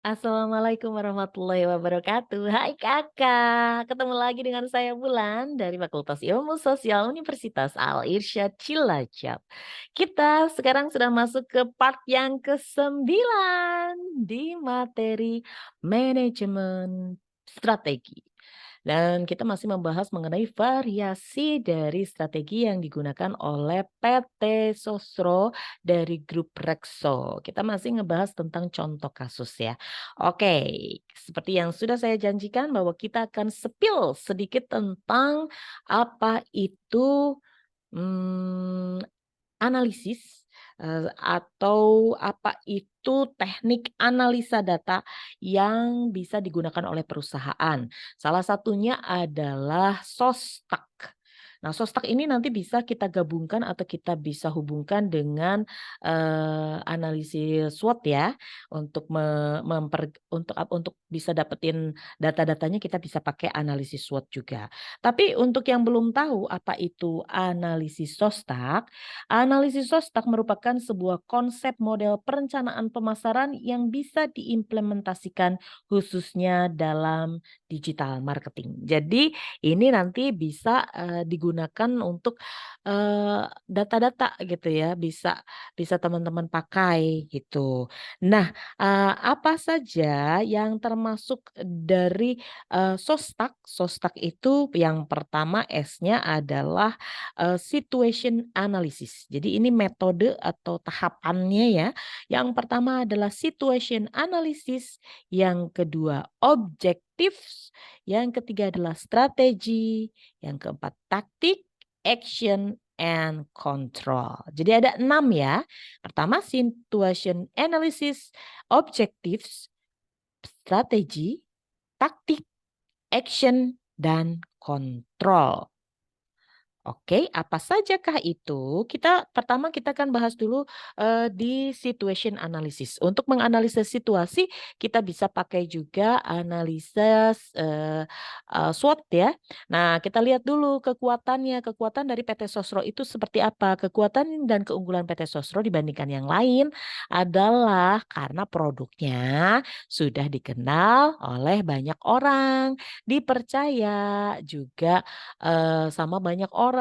Assalamualaikum warahmatullahi wabarakatuh. Hai Kakak, ketemu lagi dengan saya Bulan dari Fakultas Ilmu Sosial Universitas Al-Irsyad Cilacap. Kita sekarang sudah masuk ke part yang ke-9 di materi manajemen strategi. Dan kita masih membahas mengenai variasi dari strategi yang digunakan oleh PT Sosro dari grup Rexo. Kita masih ngebahas tentang contoh kasus ya. Oke, seperti yang sudah saya janjikan bahwa kita akan spill sedikit tentang apa itu hmm, analisis, atau apa itu teknik analisa data yang bisa digunakan oleh perusahaan. Salah satunya adalah Sostak. Nah, Sostak ini nanti bisa kita gabungkan atau kita bisa hubungkan dengan, analisis SWOT ya, untuk untuk bisa dapetin data-datanya kita bisa pakai analisis SWOT juga. Tapi untuk yang belum tahu apa itu analisis Sostak, analisis Sostak merupakan sebuah konsep model perencanaan pemasaran yang bisa diimplementasikan khususnya dalam digital marketing. Jadi ini nanti bisa digunakan untuk data-data gitu ya, bisa bisa teman-teman pakai gitu. Nah, apa saja yang termasuk dari Sostak? Sostak itu yang pertama S-nya adalah situation analysis. Jadi ini metode atau tahapannya ya. Yang pertama adalah situation analysis, yang kedua objectives, yang ketiga adalah strategi, yang keempat taktik, action, and control. Jadi ada 6 ya. Pertama situation analysis, objectives, strategi, taktik, action, dan control. Oke, apa sajakah itu? Kita akan bahas dulu di situation analysis. Untuk menganalisis situasi, kita bisa pakai juga analisis SWOT ya. Nah, kita lihat dulu kekuatannya. Kekuatan dari PT Sosro itu seperti apa? Kekuatan dan keunggulan PT Sosro dibandingkan yang lain adalah karena produknya sudah dikenal oleh banyak orang, dipercaya juga sama banyak orang,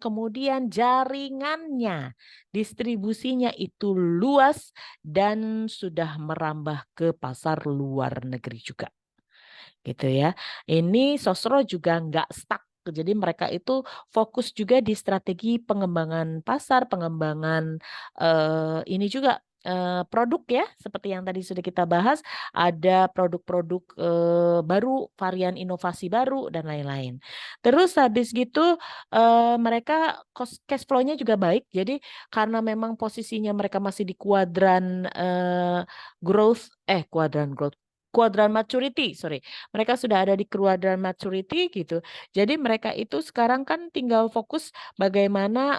kemudian jaringannya, distribusinya itu luas dan sudah merambah ke pasar luar negeri juga, gitu ya. Ini Sosro juga nggak stuck. Jadi mereka itu fokus juga di strategi pengembangan pasar, pengembangan ini juga produk ya, seperti yang tadi sudah kita bahas, ada produk-produk baru, varian inovasi baru dan lain-lain. Terus habis gitu mereka cash flow-nya juga baik. Jadi karena memang posisinya mereka masih di kuadran kuadran growth, kuadran maturity, sorry. Mereka sudah ada di kuadran maturity gitu. Jadi mereka itu sekarang kan tinggal fokus bagaimana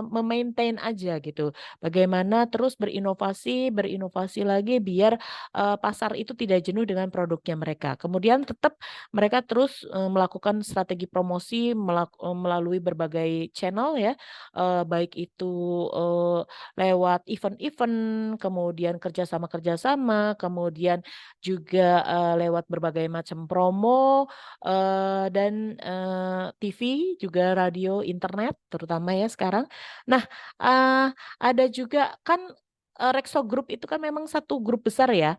memaintain aja gitu. Bagaimana terus berinovasi, berinovasi lagi biar pasar itu tidak jenuh dengan produknya mereka. Kemudian tetap mereka terus melakukan strategi promosi melalui berbagai channel ya. Baik itu eh, lewat event-event, kemudian kerjasama-kerjasama, kemudian juga lewat berbagai macam promo dan TV juga radio, internet terutama ya sekarang. Nah, ada juga kan Rexo Group itu kan memang satu grup besar ya.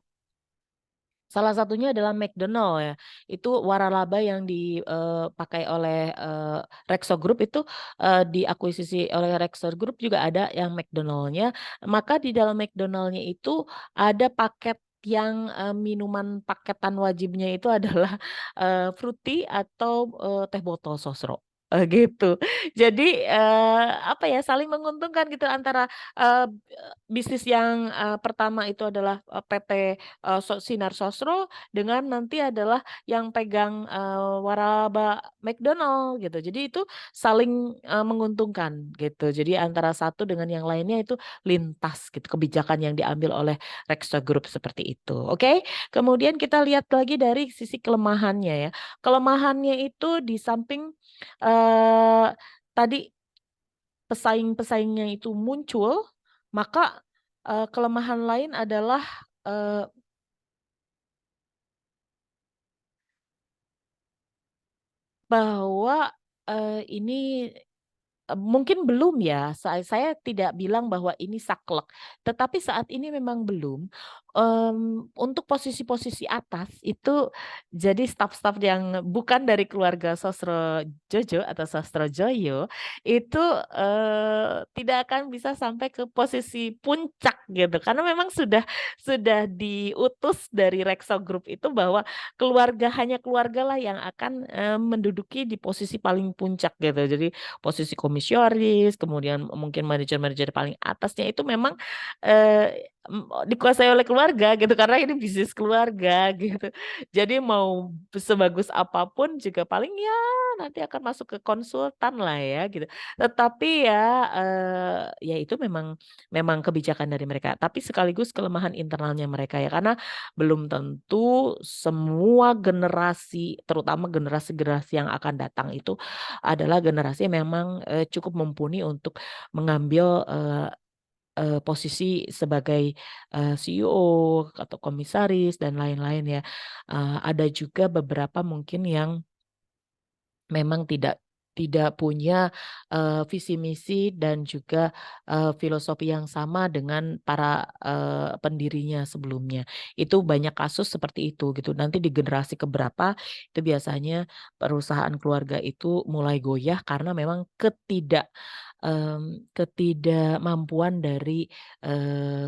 Salah satunya adalah McDonald ya. Itu waralaba yang dipakai oleh Rexo Group itu diakuisisi oleh Rexo Group juga ada yang McDonald-nya. Maka di dalam McDonald-nya itu ada paket yang minuman paketan wajibnya itu adalah fruity atau teh botol sosro. Gitu. Jadi apa ya, saling menguntungkan gitu antara bisnis yang pertama itu adalah PT Sinar Sosro dengan nanti adalah yang pegang waralaba McDonald gitu. Jadi itu saling menguntungkan gitu. Jadi antara satu dengan yang lainnya itu lintas gitu kebijakan yang diambil oleh Rextra Group seperti itu. Oke. Kemudian kita lihat lagi dari sisi kelemahannya ya. Kelemahannya itu di samping tadi pesaing-pesaingnya itu muncul, maka kelemahan lain adalah Bahwa, ini mungkin belum ya, saya tidak bilang bahwa ini saklek, tetapi saat ini memang belum, untuk posisi-posisi atas itu jadi staf-staf yang bukan dari keluarga Sosro Jojo atau Sosro Joyo, itu, tidak akan bisa sampai ke posisi puncak gitu, karena memang sudah diutus dari Rekso Group itu bahwa hanya keluargalah yang akan, menduduki di posisi paling puncak gitu. Jadi posisi komisaris, kemudian mungkin manajer-manajer paling atasnya itu memang, dikuasai oleh keluarga gitu, karena ini bisnis keluarga gitu. Jadi mau sebagus apapun juga paling ya nanti akan masuk ke konsultan lah ya gitu. Tetapi ya, ya itu memang memang kebijakan dari mereka, tapi sekaligus kelemahan internalnya mereka ya, karena belum tentu semua generasi, terutama generasi-generasi yang akan datang itu adalah generasi yang memang, cukup mumpuni untuk mengambil, posisi sebagai, CEO atau komisaris dan lain-lain ya. Ada juga beberapa mungkin yang memang tidak punya, visi misi dan juga, filosofi yang sama dengan para, pendirinya sebelumnya. Itu banyak kasus seperti itu gitu. Nanti di generasi keberapa itu biasanya perusahaan keluarga itu mulai goyah karena memang ketidakmampuan dari,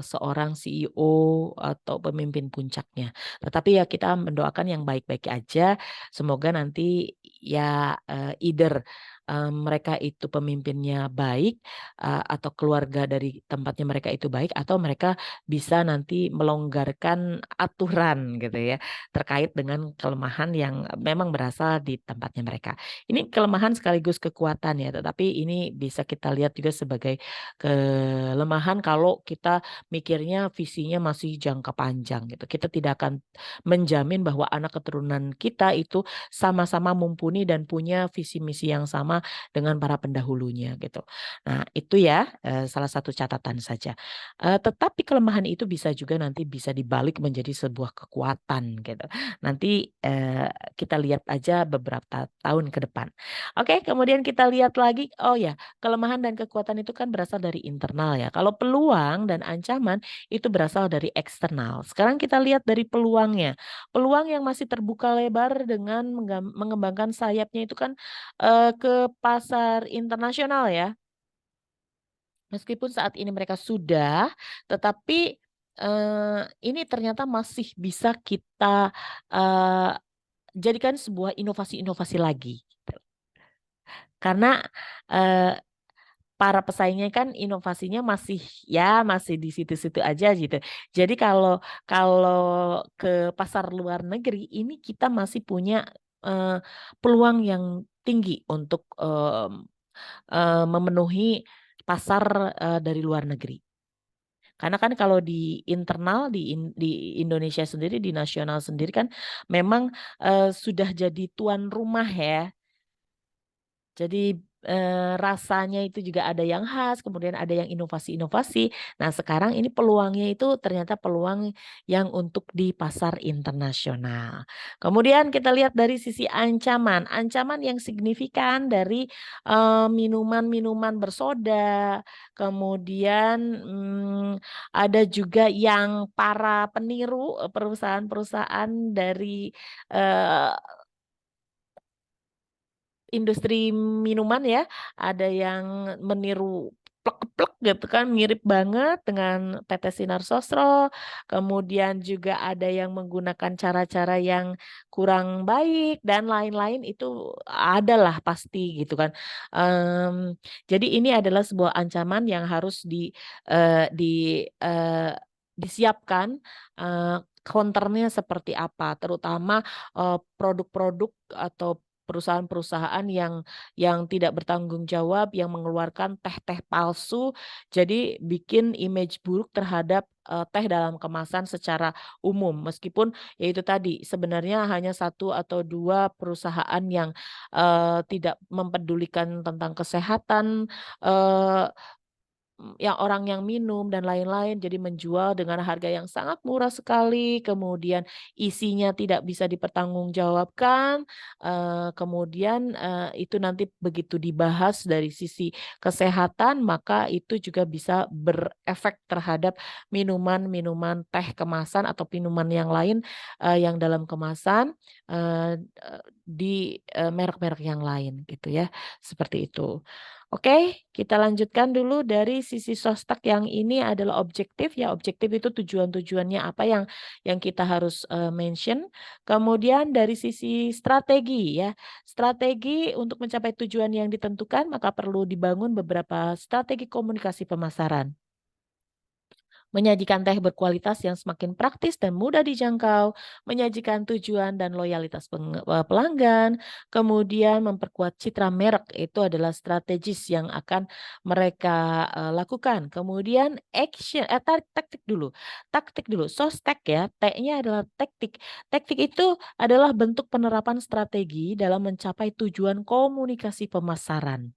seorang CEO atau pemimpin puncaknya. Tetapi ya kita mendoakan yang baik-baik aja, semoga nanti ya, either, mereka itu pemimpinnya baik, atau keluarga dari tempatnya mereka itu baik, atau mereka bisa nanti melonggarkan aturan gitu ya, terkait dengan kelemahan yang memang berasal di tempatnya mereka. Ini kelemahan sekaligus kekuatan ya, tetapi ini bisa kita lihat juga sebagai kelemahan kalau kita mikirnya visinya masih jangka panjang gitu. Kita tidak akan menjamin bahwa anak keturunan kita itu sama-sama mumpuni dan punya visi misi yang sama dengan para pendahulunya gitu. Nah itu ya, salah satu catatan saja. Tetapi kelemahan itu bisa juga nanti bisa dibalik menjadi sebuah kekuatan gitu. Nanti, kita lihat aja beberapa tahun ke depan. Oke, kemudian kita lihat lagi, oh ya, kelemahan dan kekuatan itu kan berasal dari internal ya. Kalau peluang dan ancaman itu berasal dari eksternal. Sekarang kita lihat dari peluangnya. Peluang yang masih terbuka lebar dengan mengembangkan sayapnya itu kan, ke pasar internasional ya. Meskipun saat ini mereka sudah, tetapi, ini ternyata masih bisa kita, eee, jadikan sebuah inovasi-inovasi lagi. Karena, eee, para pesaingnya kan inovasinya masih ya masih di situ-situ aja gitu. Jadi kalau kalau ke pasar luar negeri ini kita masih punya, eee, peluang yang tinggi untuk, memenuhi pasar, dari luar negeri. Karena kan kalau di internal di Indonesia sendiri, di nasional sendiri kan memang, sudah jadi tuan rumah ya. Jadi, rasanya itu juga ada yang khas, kemudian ada yang inovasi-inovasi. Nah, sekarang ini peluangnya itu ternyata peluang yang untuk di pasar internasional. Kemudian kita lihat dari sisi ancaman, ancaman yang signifikan dari, minuman-minuman bersoda, kemudian, ada juga yang para peniru, perusahaan-perusahaan dari, eee industri minuman ya, ada yang meniru plek-plek gitu kan, mirip banget dengan PT Sinar Sosro, kemudian juga ada yang menggunakan cara-cara yang kurang baik dan lain-lain itu adalah pasti gitu kan. Jadi ini adalah sebuah ancaman yang harus disiapkan, counter-nya seperti apa, terutama, produk-produk atau perusahaan-perusahaan yang tidak bertanggung jawab, yang mengeluarkan teh-teh palsu, jadi bikin image buruk terhadap, teh dalam kemasan secara umum. Meskipun ya itu tadi, sebenarnya hanya satu atau 2 perusahaan yang, tidak mempedulikan tentang kesehatan, eee yang orang yang minum dan lain-lain, jadi menjual dengan harga yang sangat murah sekali, kemudian isinya tidak bisa dipertanggungjawabkan, kemudian, itu nanti begitu dibahas dari sisi kesehatan, maka itu juga bisa berefek terhadap minuman-minuman teh kemasan atau minuman yang lain, yang dalam kemasan, eee, di, merek-merek yang lain gitu ya, seperti itu. Oke, kita lanjutkan dulu dari sisi sostek yang ini adalah objektif ya. Objektif itu tujuan-tujuannya apa yang kita harus mention. Kemudian dari sisi strategi ya. Strategi untuk mencapai tujuan yang ditentukan maka perlu dibangun beberapa strategi komunikasi pemasaran. Menyajikan teh berkualitas yang semakin praktis dan mudah dijangkau, menyajikan tujuan dan loyalitas pelanggan, kemudian memperkuat citra merek itu adalah strategis yang akan mereka lakukan. Kemudian action, taktik dulu, sostek ya, T-nya adalah taktik. Taktik itu adalah bentuk penerapan strategi dalam mencapai tujuan komunikasi pemasaran.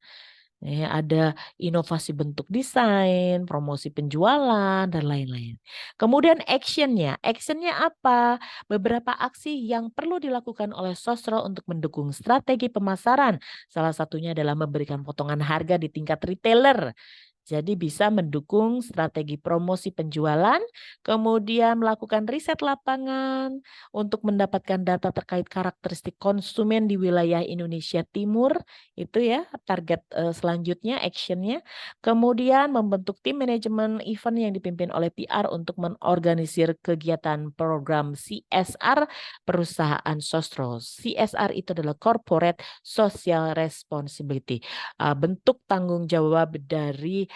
Ada inovasi bentuk desain, promosi penjualan, dan lain-lain. Kemudian actionnya, actionnya apa? Beberapa aksi yang perlu dilakukan oleh sosro untuk mendukung strategi pemasaran. Salah satunya adalah memberikan potongan harga di tingkat retailer. Jadi bisa mendukung strategi promosi penjualan, kemudian melakukan riset lapangan untuk mendapatkan data terkait karakteristik konsumen di wilayah Indonesia Timur, itu ya target selanjutnya, actionnya. Kemudian membentuk tim manajemen event yang dipimpin oleh PR untuk mengorganisir kegiatan program CSR perusahaan sostro. CSR itu adalah Corporate Social Responsibility, bentuk tanggung jawab dari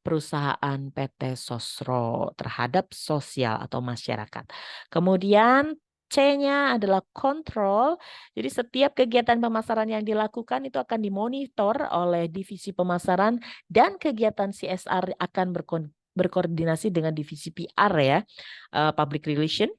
perusahaan PT Sosro terhadap sosial atau masyarakat. Kemudian C-nya adalah kontrol. Jadi setiap kegiatan pemasaran yang dilakukan itu akan dimonitor oleh divisi pemasaran dan kegiatan CSR akan berkoordinasi dengan divisi PR ya, public relation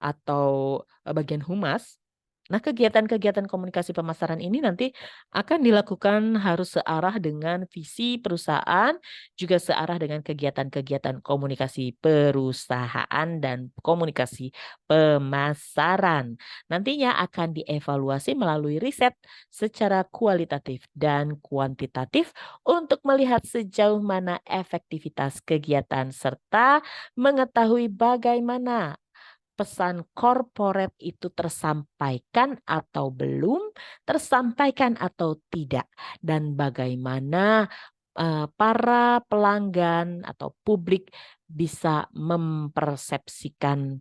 atau bagian humas. Nah, kegiatan-kegiatan komunikasi pemasaran ini nanti akan dilakukan harus searah dengan visi perusahaan, juga searah dengan kegiatan-kegiatan komunikasi perusahaan dan komunikasi pemasaran. Nantinya akan dievaluasi melalui riset secara kualitatif dan kuantitatif untuk melihat sejauh mana efektivitas kegiatan serta mengetahui bagaimana pesan korporat itu tersampaikan atau belum, tersampaikan atau tidak, dan bagaimana para pelanggan atau publik bisa mempersepsikan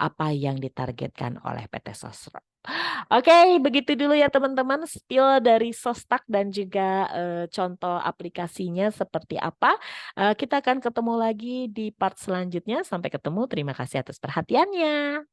apa yang ditargetkan oleh PT Sosro. Oke, begitu dulu ya teman-teman spill dari Sostak dan juga contoh aplikasinya seperti apa. Kita akan ketemu lagi di part selanjutnya. Sampai ketemu. Terima kasih atas perhatiannya.